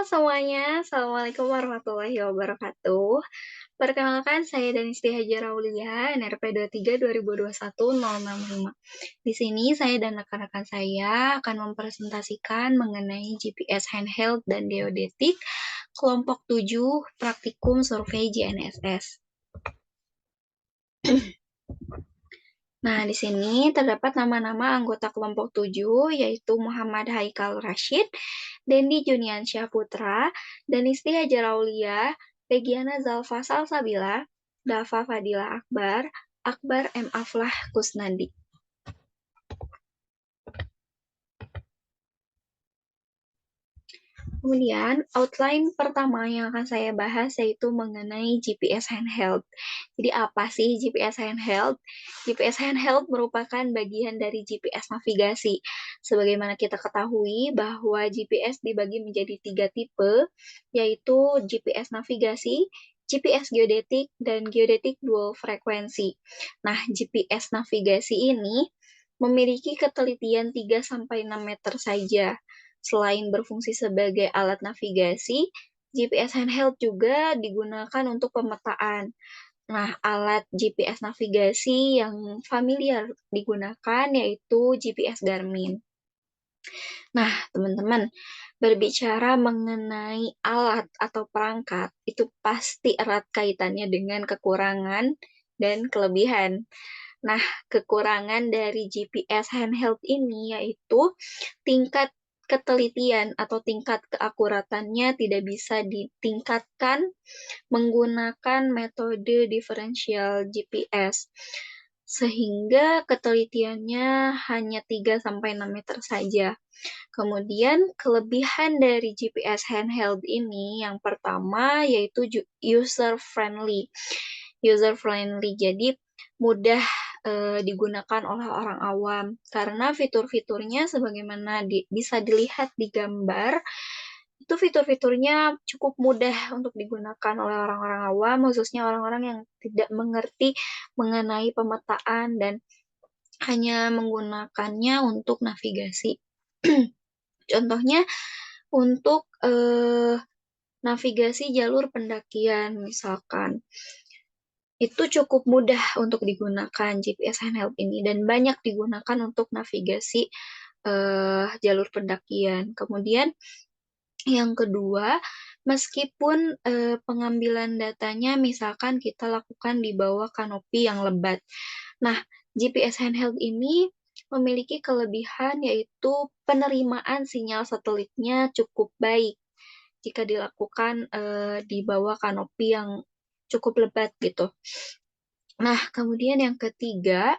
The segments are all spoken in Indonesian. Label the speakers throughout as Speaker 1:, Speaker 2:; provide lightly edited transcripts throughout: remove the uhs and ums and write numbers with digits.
Speaker 1: Halo semuanya, Assalamualaikum warahmatullahi wabarakatuh. Perkenalkan, saya Danisti Hajar Aulia, NRP 23 2021 065. Di sini saya dan rekan-rekan saya akan mempresentasikan mengenai GPS handheld dan geodetik kelompok 7 praktikum survei GNSS. Nah, di sini terdapat nama-nama anggota kelompok 7, yaitu Muhammad Haikal Rashid, Dendi Juniansyah Putra, Danisti Hajar Aulia, Regiana Zalfa Salsabila, Dafa Fadila Akbar, Akbar M. Aflah Kusnandi. Kemudian, outline pertama yang akan saya bahas yaitu mengenai GPS handheld. Jadi, apa sih GPS handheld? GPS handheld merupakan bagian dari GPS navigasi. Sebagaimana kita ketahui bahwa GPS dibagi menjadi 3 tipe, yaitu GPS navigasi, GPS geodetik, dan geodetik dual frekuensi. Nah, GPS navigasi ini memiliki ketelitian 3-6 meter saja. Selain berfungsi sebagai alat navigasi, GPS handheld juga digunakan untuk pemetaan. Nah, alat GPS navigasi yang familiar digunakan yaitu GPS Garmin. Nah, teman-teman, berbicara mengenai alat atau perangkat, itu pasti erat kaitannya dengan kekurangan dan kelebihan. Nah, kekurangan dari GPS handheld ini yaitu tingkat ketelitian atau tingkat keakuratannya tidak bisa ditingkatkan menggunakan metode diferensial GPS, sehingga ketelitiannya hanya 3-6 meter saja. Kemudian kelebihan dari GPS handheld ini yang pertama yaitu user friendly. User friendly, jadi mudah digunakan oleh orang awam karena fitur-fiturnya sebagaimana bisa dilihat di gambar itu fitur-fiturnya cukup mudah untuk digunakan oleh orang-orang awam, khususnya orang-orang yang tidak mengerti mengenai pemetaan dan hanya menggunakannya untuk navigasi. Contohnya untuk navigasi jalur pendakian misalkan. Itu cukup mudah untuk digunakan GPS handheld ini dan banyak digunakan untuk navigasi jalur pendakian. Kemudian yang kedua, meskipun pengambilan datanya misalkan kita lakukan di bawah kanopi yang lebat. Nah, GPS handheld ini memiliki kelebihan yaitu penerimaan sinyal satelitnya cukup baik jika dilakukan di bawah kanopi yang cukup lebat gitu. Nah, kemudian yang ketiga,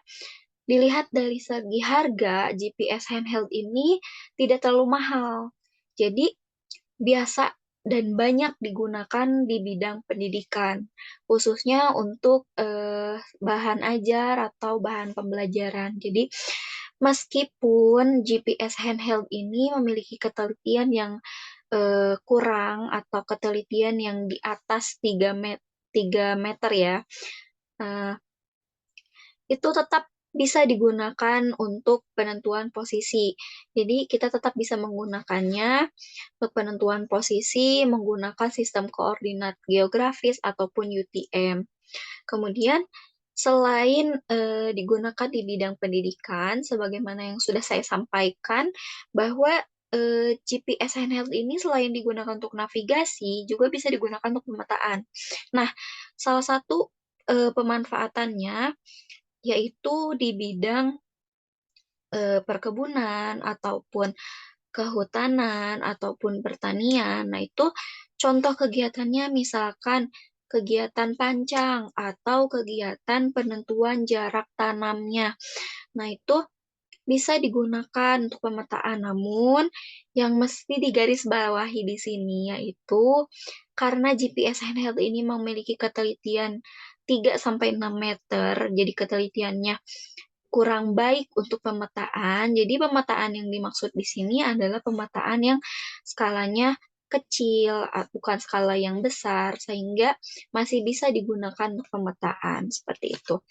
Speaker 1: dilihat dari segi harga, GPS handheld ini tidak terlalu mahal. Jadi, biasa dan banyak digunakan di bidang pendidikan, khususnya untuk bahan ajar atau bahan pembelajaran. Jadi, meskipun GPS handheld ini memiliki ketelitian yang kurang atau ketelitian yang di atas 3 meter ya, eh, itu tetap bisa digunakan untuk penentuan posisi. Jadi kita tetap bisa menggunakannya untuk penentuan posisi menggunakan sistem koordinat geografis ataupun UTM. Kemudian selain digunakan di bidang pendidikan, sebagaimana yang sudah saya sampaikan, bahwa GPS handheld ini selain digunakan untuk navigasi, juga bisa digunakan untuk pemetaan. Nah, salah satu pemanfaatannya yaitu di bidang perkebunan ataupun kehutanan ataupun pertanian. Nah, itu contoh kegiatannya misalkan kegiatan pancang atau kegiatan penentuan jarak tanamnya. Nah, itu bisa digunakan untuk pemetaan. Namun, yang mesti digarisbawahi di sini yaitu karena GPS handheld ini memiliki ketelitian 3-6 meter, jadi ketelitiannya kurang baik untuk pemetaan. Jadi pemetaan yang dimaksud di sini adalah pemetaan yang skalanya kecil, bukan skala yang besar, sehingga masih bisa digunakan untuk pemetaan seperti itu.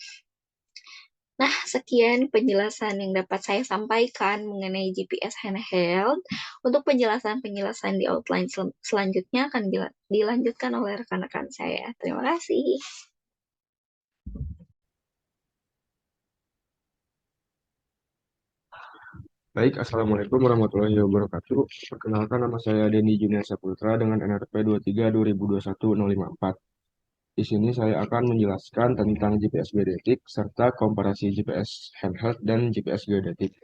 Speaker 1: Nah, sekian penjelasan yang dapat saya sampaikan mengenai GPS handheld. Untuk penjelasan-penjelasan di outline selanjutnya akan dilanjutkan oleh rekan-rekan saya. Terima kasih.
Speaker 2: Baik, Assalamualaikum warahmatullahi wabarakatuh. Perkenalkan, nama saya Denny Junior Saputra dengan NRP 23 2021 054. Di sini saya akan menjelaskan tentang GPS geodetik serta komparasi GPS handheld dan GPS geodetik.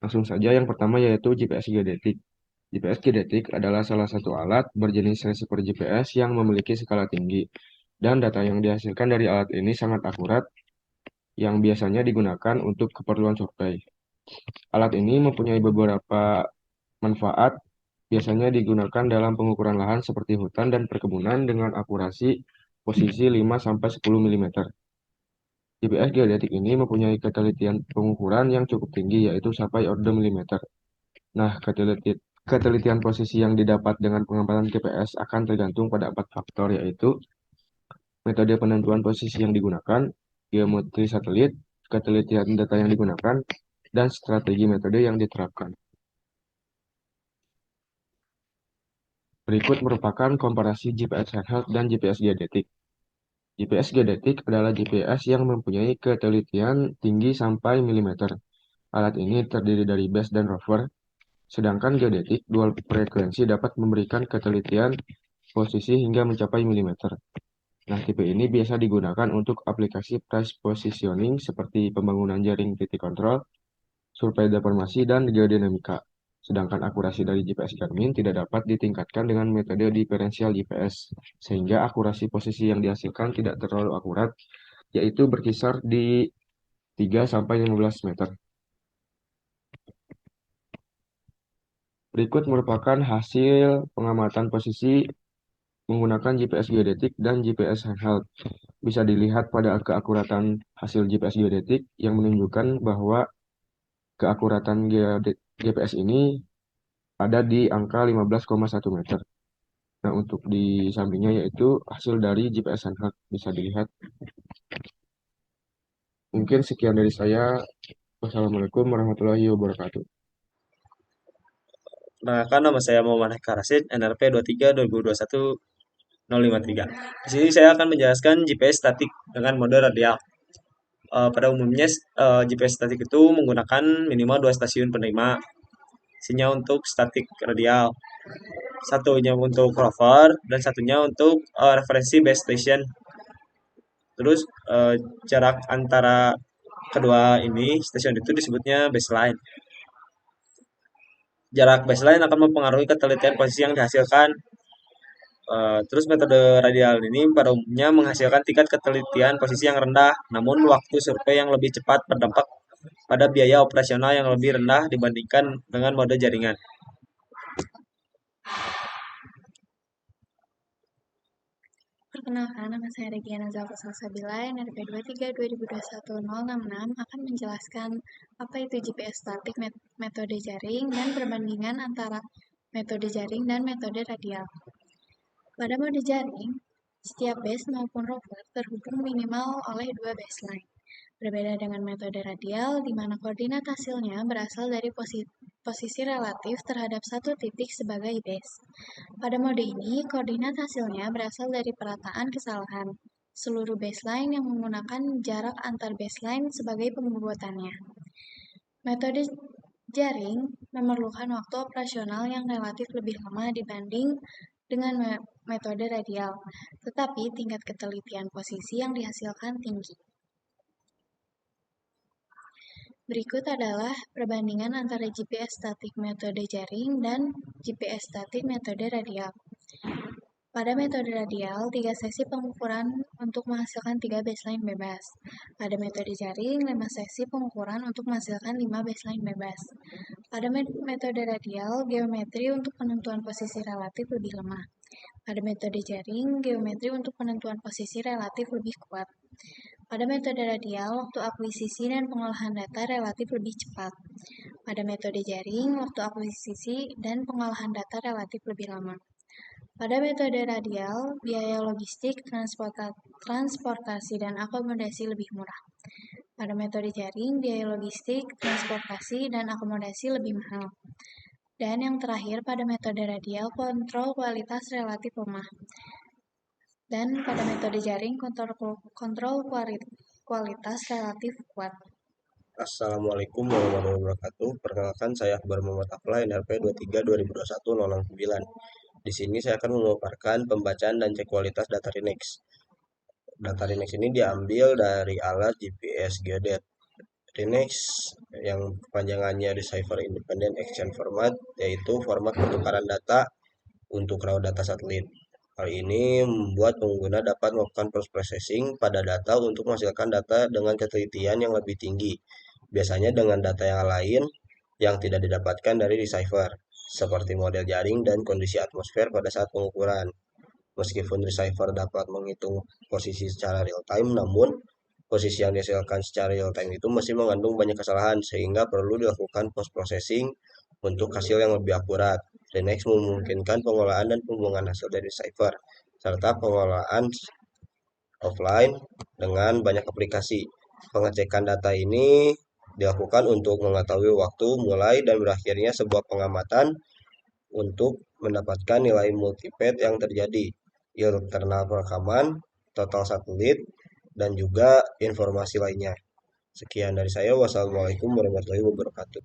Speaker 2: Langsung saja yang pertama yaitu GPS geodetik. GPS geodetik adalah salah satu alat berjenis receiver GPS yang memiliki skala tinggi, dan data yang dihasilkan dari alat ini sangat akurat yang biasanya digunakan untuk keperluan survei. Alat ini mempunyai beberapa manfaat, biasanya digunakan dalam pengukuran lahan seperti hutan dan perkebunan dengan akurasi posisi 5-10 mm. GPS geodetik ini mempunyai ketelitian pengukuran yang cukup tinggi, yaitu sampai order milimeter. Nah, ketelitian posisi yang didapat dengan pengamatan GPS akan tergantung pada 4 faktor, yaitu metode penentuan posisi yang digunakan, geometri satelit, ketelitian data yang digunakan, dan strategi metode yang diterapkan. Berikut merupakan komparasi GPS handheld dan GPS geodetik. GPS geodetik adalah GPS yang mempunyai ketelitian tinggi sampai milimeter. Alat ini terdiri dari base dan rover, sedangkan geodetik dual frekuensi dapat memberikan ketelitian posisi hingga mencapai milimeter. Nah, tipe ini biasa digunakan untuk aplikasi price positioning seperti pembangunan jaring titik kontrol, survei deformasi, dan geodinamika. Sedangkan akurasi dari GPS Garmin tidak dapat ditingkatkan dengan metode diferensial GPS, sehingga akurasi posisi yang dihasilkan tidak terlalu akurat, yaitu berkisar di 3-15 meter. Berikut merupakan hasil pengamatan posisi menggunakan GPS geodetik dan GPS handheld. Bisa dilihat pada keakuratan hasil GPS geodetik yang menunjukkan bahwa keakuratan GPS ini ada di angka 15,1 meter. Nah, untuk di sampingnya yaitu hasil dari GPS handheld bisa dilihat. Mungkin sekian dari saya. Wassalamualaikum warahmatullahi wabarakatuh.
Speaker 3: Nah, kan nama saya Muhammad Karasid, NRP 23 2021 053. Di sini saya akan menjelaskan GPS statik dengan mode radial. Pada umumnya GPS statik itu menggunakan minimal dua stasiun penerima sinyal untuk statik radial. Satunya untuk rover dan satunya untuk referensi base station. Terus jarak antara kedua ini stasiun itu disebutnya baseline. Jarak baseline akan mempengaruhi ketelitian posisi yang dihasilkan. Terus metode radial ini pada umumnya menghasilkan tingkat ketelitian posisi yang rendah, namun waktu survei yang lebih cepat berdampak pada biaya operasional yang lebih rendah dibandingkan dengan mode jaringan.
Speaker 4: Perkenalkan, nama saya Regina Zalfa Salsabila, NRP 23 2021 066 akan menjelaskan apa itu GPS statik, metode jaring, dan perbandingan antara metode jaring dan metode radial. Pada mode jaring, setiap base maupun rover terhubung minimal oleh dua baseline. Berbeda dengan metode radial, di mana koordinat hasilnya berasal dari posisi relatif terhadap satu titik sebagai base. Pada mode ini, koordinat hasilnya berasal dari perataan kesalahan seluruh baseline yang menggunakan jarak antar baseline sebagai pembuatannya. Metode jaring memerlukan waktu operasional yang relatif lebih lama dibanding dengan metode radial, tetapi tingkat ketelitian posisi yang dihasilkan tinggi. Berikut adalah perbandingan antara GPS statik metode jaring dan GPS statik metode radial. Pada metode radial, 3 sesi pengukuran untuk menghasilkan 3 baseline bebas. Pada metode jaring, 5 sesi pengukuran untuk menghasilkan 5 baseline bebas. Pada metode radial, geometri untuk penentuan posisi relatif lebih lemah. Pada metode jaring, geometri untuk penentuan posisi relatif lebih kuat. Pada metode radial, waktu akuisisi dan pengolahan data relatif lebih cepat. Pada metode jaring, waktu akuisisi dan pengolahan data relatif lebih lama. Pada metode radial, biaya logistik, transportasi, dan akomodasi lebih murah. Pada metode jaring, biaya logistik, transportasi, dan akomodasi lebih mahal. Dan yang terakhir, pada metode radial, kontrol kualitas relatif lemah. Dan pada metode jaring, kontrol kualitas relatif kuat.
Speaker 5: Assalamualaikum warahmatullahi wabarakatuh. Perkenalkan, saya Akbar Muhammad Afla, NRP 23/2021-069. Di sini saya akan memaparkan pembacaan dan cek kualitas data Rinex. Data Rinex ini diambil dari alat GPS Geodet. Rinex yang kepanjangannya Receiver Independent Exchange Format, yaitu format pertukaran data untuk raw data satelit. Hal ini membuat pengguna dapat melakukan post-processing pada data untuk menghasilkan data dengan ketelitian yang lebih tinggi, biasanya dengan data yang lain yang tidak didapatkan dari receiver, seperti model jaring dan kondisi atmosfer pada saat pengukuran. Meskipun receiver dapat menghitung posisi secara real-time, namun posisi yang dihasilkan secara real-time itu masih mengandung banyak kesalahan, sehingga perlu dilakukan post-processing untuk hasil yang lebih akurat. Rinex memungkinkan pengolahan dan pembuangan hasil dari receiver, serta pengolahan offline dengan banyak aplikasi. Pengecekan data ini dilakukan untuk mengetahui waktu mulai dan berakhirnya sebuah pengamatan untuk mendapatkan nilai multipath yang terjadi, internal perekaman, total satelit, dan juga informasi lainnya. Sekian dari saya. Wassalamualaikum warahmatullahi wabarakatuh.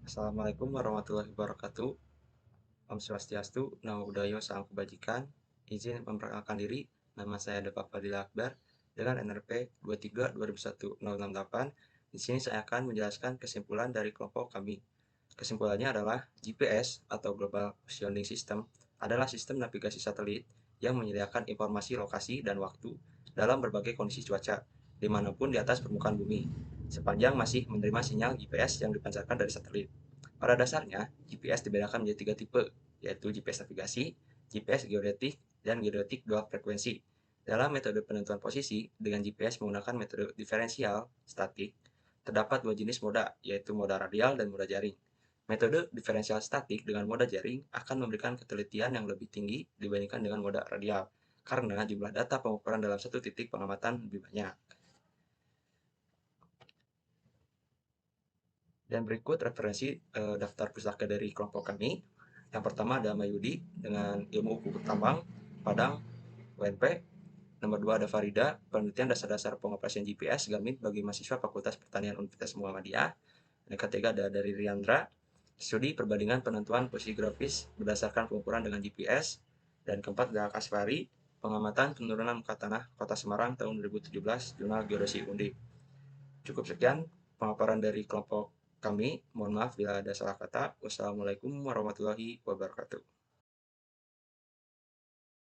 Speaker 6: Assalamualaikum warahmatullahi wabarakatuh. Om Swastiastu, Namo Buddhaya, Salam Kebajikan. Izin memperkenalkan diri, nama saya Depak Fadil Akbar dengan NRP 23/2001-068. Di sini saya akan menjelaskan kesimpulan dari kelompok kami. Kesimpulannya adalah GPS atau Global Positioning System adalah sistem navigasi satelit yang menyediakan informasi lokasi dan waktu dalam berbagai kondisi cuaca, dimanapun di atas permukaan bumi, sepanjang masih menerima sinyal GPS yang dipancarkan dari satelit. Pada dasarnya, GPS dibedakan menjadi 3 tipe, yaitu GPS navigasi, GPS geodetik, dan geodetik dual frekuensi. Dalam metode penentuan posisi, dengan GPS menggunakan metode diferensial statik, terdapat dua jenis moda, yaitu moda radial dan moda jaring. Metode diferensial statik dengan moda jaring akan memberikan ketelitian yang lebih tinggi dibandingkan dengan moda radial, karena jumlah data pengukuran dalam satu titik pengamatan lebih banyak. Dan berikut referensi daftar pustaka dari kelompok kami. Yang pertama ada Mayudi dengan ilmu kuku tambang, Padang, UNP. Nomor 2 ada Farida, penelitian dasar-dasar pengoperasian GPS Garmin bagi mahasiswa Fakultas Pertanian Universitas Muhammadiyah. Yang ketiga ada dari Riandra, studi perbandingan penentuan posisi grafis berdasarkan pengukuran dengan GPS. Dan keempat ada Kasfari, pengamatan penurunan muka tanah Kota Semarang tahun 2017, Jurnal Geodesi Undip. Cukup sekian pemaparan dari kelompok kami. Mohon maaf bila ada salah kata. Wassalamualaikum warahmatullahi wabarakatuh.